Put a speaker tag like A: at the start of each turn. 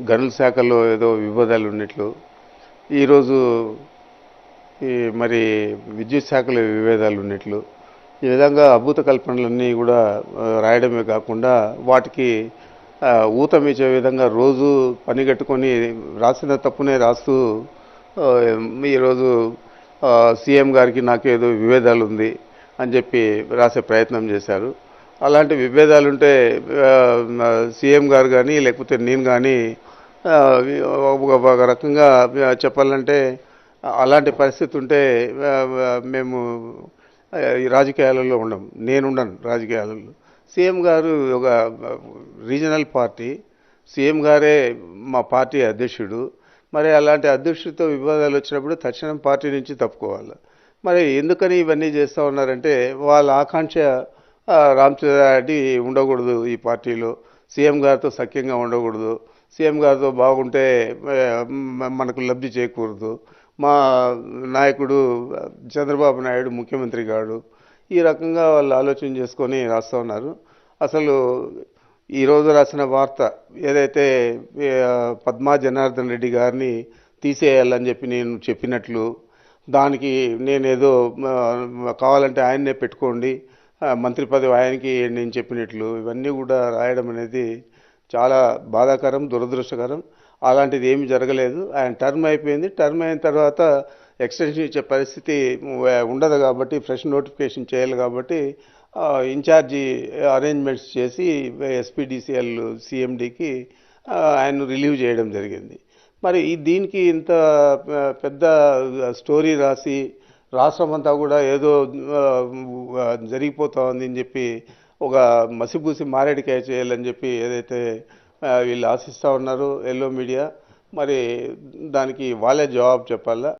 A: గనుల శాఖలో ఏదో వివాదాలు ఉన్నట్లు, ఈరోజు ఈ మరి విద్యుత్ శాఖలో విభేదాలు ఉన్నట్లు, ఈ విధంగా అభూత కల్పనలన్నీ కూడా రాయడమే కాకుండా వాటికి ఊతమిచ్చే విధంగా రోజు పని కట్టుకొని రాసిన తప్పునే రాస్తూ ఈరోజు సీఎం గారికి నాకేదో విభేదాలు ఉంది అని చెప్పి రాసే ప్రయత్నం చేశారు. అలాంటి విభేదాలుంటే సీఎం గారు కానీ లేకపోతే నేను కానీ ఒక రకంగా చెప్పాలంటే అలాంటి పరిస్థితి ఉంటే మేము ఈ రాజకీయాలలో ఉండం. నేనుండను రాజకీయాలలో. సీఎం గారు ఒక రీజనల్ పార్టీ, సీఎం గారే మా పార్టీ అధ్యక్షుడు. మరి అలాంటి అధ్యక్షుడితో వివాదాలు వచ్చినప్పుడు తక్షణం పార్టీ నుంచి తప్పుకోవాలి. మరి ఎందుకని ఇవన్నీ చేస్తూ ఉన్నారంటే వాళ్ళ ఆకాంక్ష రామచంద్రారెడ్డి ఉండకూడదు ఈ పార్టీలో, సీఎం గారితో సఖ్యంగా ఉండకూడదు, సీఎం గారితో బాగుంటే మనకు లబ్ధి చేకూరదు, మా నాయకుడు చంద్రబాబు నాయుడు ముఖ్యమంత్రి కాడు, ఈ రకంగా వాళ్ళు ఆలోచన చేసుకొని రాస్తూ ఉన్నారు. అసలు ఈరోజు రాసిన వార్త ఏదైతే పద్మా జనార్దన్ రెడ్డి గారిని తీసేయాలని చెప్పి నేను చెప్పినట్లు, దానికి నేనేదో కావాలంటే ఆయన్నే పెట్టుకోండి, మంత్రి పదవి ఆయనకి నేను చెప్పినట్లు, ఇవన్నీ కూడా రాయడం అనేది చాలా బాధాకరం, దురదృష్టకరం. అలాంటిది ఏమి జరగలేదు. ఆయన టర్మ్ అయిపోయింది. టర్మ్ అయిన తర్వాత ఎక్స్టెన్షన్ ఇచ్చే పరిస్థితి ఉండదు కాబట్టి, ఫ్రెష్ నోటిఫికేషన్ చేయాలి కాబట్టి ఇన్ఛార్జి అరేంజ్మెంట్స్ చేసి ఎస్పీడీసీఎల్ సీఎండీకి ఆయన రిలీవ్ చేయడం జరిగింది. మరి దీనికి ఇంత పెద్ద స్టోరీ రాసి రాష్ట్రం అంతా కూడా ఏదో జరిగిపోతా ఉంది అని చెప్పి ఒక మసిపూసి మారేడికాయ చేయాలని చెప్పి ఏదైతే వీళ్ళు ఆశిస్తూ ఉన్నారో ఎల్లో మీడియా, మరి దానికి వాళ్ళే జవాబు చెప్పాలా.